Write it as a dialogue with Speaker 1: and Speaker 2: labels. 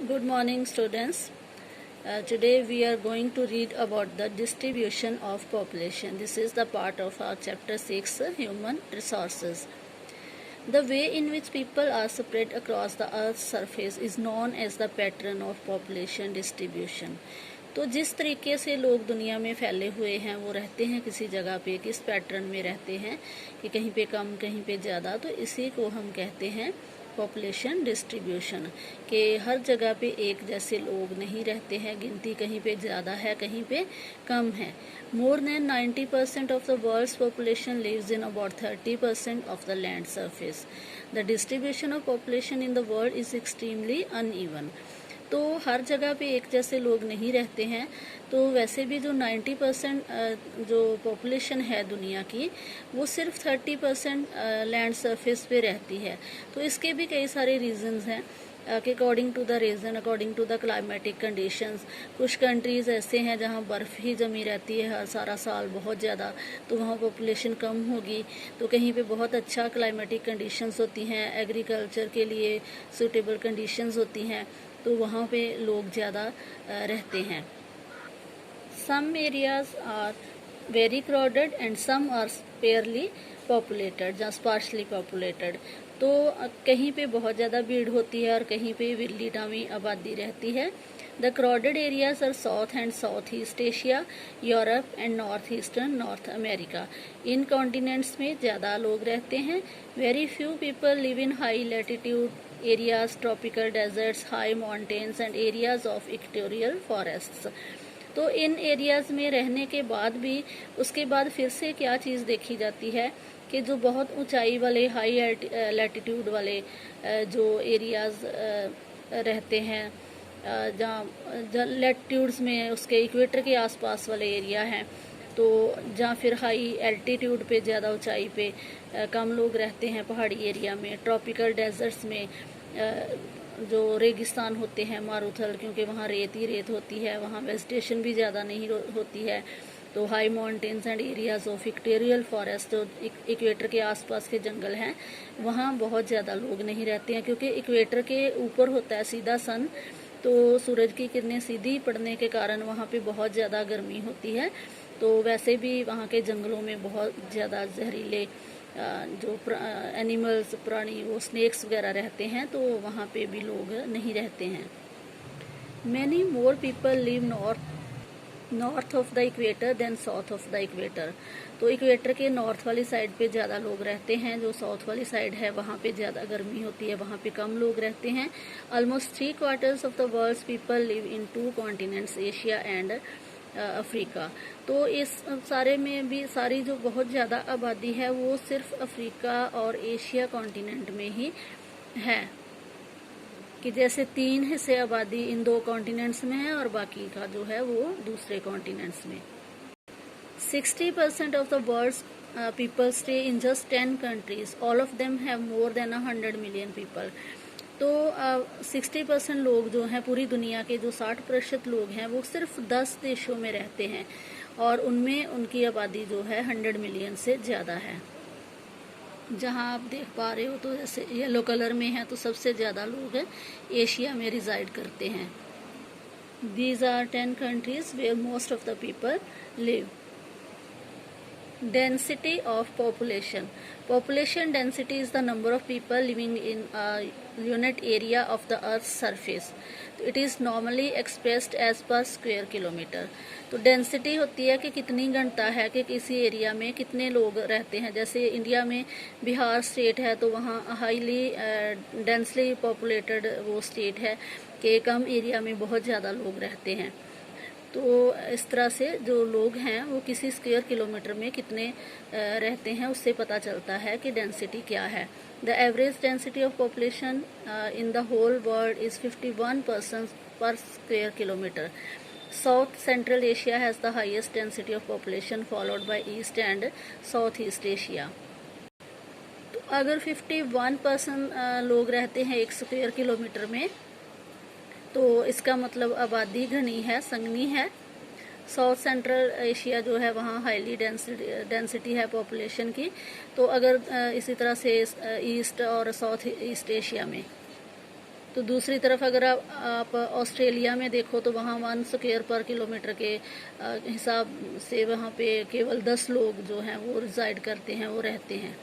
Speaker 1: Good morning, students. Today we are going to read about the distribution of population. This is the part of our chapter 6, Human Resources. The way in which people are spread across the earth's surface is known as the pattern of population distribution. तो जिस तरीके से लोग दुनिया में फैले हुए हैं, वो रहते हैं किसी जगह पे, किस पैटर्न में रहते हैं कि कहीं पे कम कहीं पे ज़्यादा, तो इसी को हम कहते हैं पॉपुलेशन डिस्ट्रीब्यूशन। कि हर जगह पे एक जैसे लोग नहीं रहते हैं, गिनती कहीं पे ज़्यादा है कहीं पे कम है। More than 90% of the world's population lives in about 30% of the land surface. The distribution of population in the world is extremely uneven. तो हर जगह पे एक जैसे लोग नहीं रहते हैं। तो वैसे भी जो 90% जो पॉपुलेशन है दुनिया की, वो सिर्फ 30% लैंड सरफेस पे रहती है। तो इसके भी कई सारे रीजंस हैं कि according to the region, according to the climatic conditions. कुछ कंट्रीज ऐसे हैं जहाँ बर्फ़ ही जमी रहती है हर सारा साल बहुत ज़्यादा, तो वहाँ पॉपुलेशन कम होगी। तो कहीं पे बहुत अच्छा क्लाइमेटिक कंडीशंस होती हैं, एग्रीकल्चर के लिए सूटेबल कंडीशंस होती हैं, तो वहाँ पे लोग ज़्यादा रहते हैं। Some areas are very crowded and some are sparsely populated या स्पार्शली पॉपुलेटेड। तो कहीं पे बहुत ज़्यादा भीड़ होती है और कहीं पे विरली टामी आबादी रहती है। The crowded areas are south and south east Asia, Europe and north eastern north America. इन कॉन्टिनेंट्स में ज़्यादा लोग रहते हैं। Very few people live in high latitude areas, tropical deserts, high mountains and areas of equatorial forests। तो इन areas में रहने के बाद भी उसके बाद फिर से क्या चीज़ देखी जाती है कि जो बहुत ऊंचाई वाले हाई लैटिट्यूड वाले जो एरियाज़ रहते हैं, जहाँ लैटिट्यूड्स में उसके इक्वेटर के आसपास वाले एरिया हैं, तो जहाँ फिर हाई एल्टीट्यूड पे ज़्यादा ऊंचाई पे कम लोग रहते हैं पहाड़ी एरिया में। ट्रॉपिकल डेजर्ट्स में जो रेगिस्तान होते हैं, मारूथल, क्योंकि वहाँ रेत ही रेत होती है, वहाँ वेजिटेशन भी ज़्यादा नहीं होती है। तो high mountains and areas of equatorial forest, जो इक्वेटर के आसपास के जंगल हैं, वहाँ बहुत ज़्यादा लोग नहीं रहते हैं, क्योंकि इक्वेटर के ऊपर होता है सीधा सन, तो सूरज की किरणें सीधी पड़ने के कारण वहाँ पे बहुत ज़्यादा गर्मी होती है। तो वैसे भी वहाँ के जंगलों में बहुत ज़्यादा जहरीले जो एनिमल्स, प्राणी, वो स्नेक्स वगैरह रहते हैं, तो वहाँ पे भी लोग नहीं रहते हैं। Many more people live north of the equator than south of the equator. तो इक्वेटर के नॉर्थ वाली साइड पे ज़्यादा लोग रहते हैं, जो साउथ वाली साइड है वहाँ पे ज़्यादा गर्मी होती है, वहाँ पे कम लोग रहते हैं। Almost 3/4 of the world's people live in 2 continents, Asia and Africa. तो इस सारे में भी सारी जो बहुत ज़्यादा आबादी है वो सिर्फ अफ्रीका और एशिया कॉन्टिनेंट में ही है, कि जैसे 3 हिस्से आबादी इन 2 कॉन्टिनेंट्स में है और बाकी का जो है वो दूसरे कॉन्टिनेंट्स में। 60% of the world's people stay in just 10 countries, all of them have more than 100 million people. तो 60% लोग जो हैं पूरी दुनिया के, जो 60% लोग हैं, वो सिर्फ 10 देशों में रहते हैं और उनमें उनकी आबादी जो है 100 मिलियन से ज़्यादा है। जहाँ आप देख पा रहे हो, तो जैसे येलो कलर में है, तो सबसे ज़्यादा लोग एशिया में रिजाइड करते हैं। These are 10 countries where most of the people live. Density of population. Population density is the number of people living in a unit area of the earth's surface. It is normally expressed as per square kilometer. तो density होती है कि कितनी घनता है कि किसी area में कितने लोग रहते हैं। जैसे इंडिया में बिहार स्टेट है, तो वहाँ हाईली डेंसली पॉपुलेटेड वो स्टेट है कि कम एरिया में बहुत ज़्यादा लोग रहते हैं। तो इस तरह से जो लोग हैं वो किसी स्क्वायर किलोमीटर में कितने रहते हैं उससे पता चलता है कि डेंसिटी क्या है। The average density of population in the whole world is 51 person per square kilometre. South central Asia has the highest density of population, followed by east and south east Asia. तो अगर 51 person लोग रहते हैं एक square kilometre में, तो इसका मतलब आबादी घनी है, संघनी है। साउथ सेंट्रल एशिया जो है वहाँ हाईली डेंसिटी है पॉपुलेशन की। तो अगर इसी तरह से ईस्ट और साउथ ईस्ट एशिया में तो दूसरी तरफ अगर आप ऑस्ट्रेलिया में देखो तो वहाँ 1 स्क्वायर पर किलोमीटर के हिसाब से वहाँ पे केवल 10 लोग जो हैं वो रिजाइड करते हैं, वो रहते हैं।